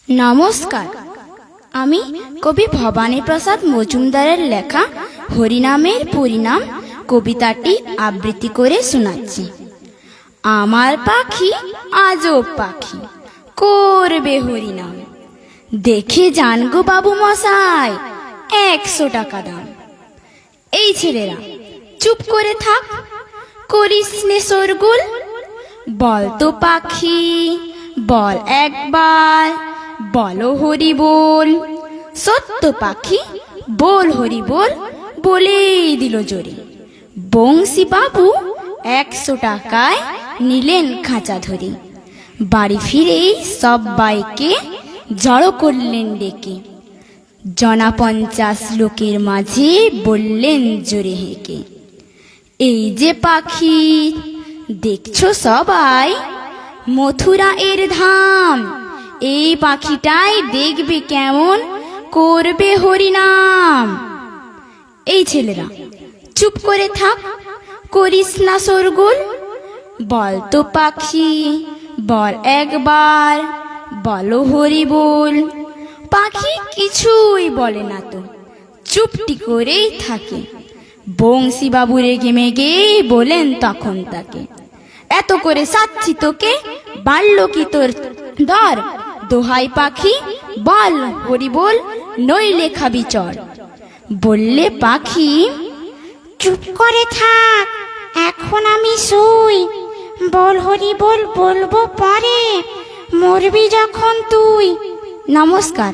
নমস্কার, আমি কবি ভবানী প্রসাদ মজুমদারের লেখা হরিনামের পরিণাম কবিতাটি আবৃত্তি করে শোনাচ্ছি। আমার পাখি আজব পাখি, করবে হরিনাম, দেখে যান গো বাবু মশাই, 100 টাকা দাম। এই ছেলেরা চুপ করে থাক, করিস নে শোরগোল, বল তো পাখি বল একবার, বলো হরি বল। সত্য পাখি বল হরি বল, বলেই দিল জোরে। বংশী বাবু 100 টাকায় নিলেন খাঁচা ধরে। বাড়ি ফিরেই সব্বাইকে জড়ো করলেন ডেকে। জনা 50 লোকের মাঝে বললেন জোরে হেঁকে, এই যে পাখি দেখছো সবাই, মথুরা এর ধাম। এই পাখিটাই দেখবে কেমন করবে হরিনাম। এই ছেলেরা চুপ করে থাক, করিস না শোরগোল, বল তো পাখি বল একবার, বলো হরি বল। পাখি কিছুই বলে না তো, চুপটি করেই থাকে। বংশী বাবু রেগে মেগে বলেন তখন তাকে, এত করে সাচ্ছি তোকে, বাড়ল কি তোর দর? দোহাই পাখি বল হরি বল, নইলে খাবি চর। বললে পাখি, চুপ করে থাক, এখন আমি শুই, বল হরি বল বলবো পরে, মরবি যখন তুই। নমস্কার।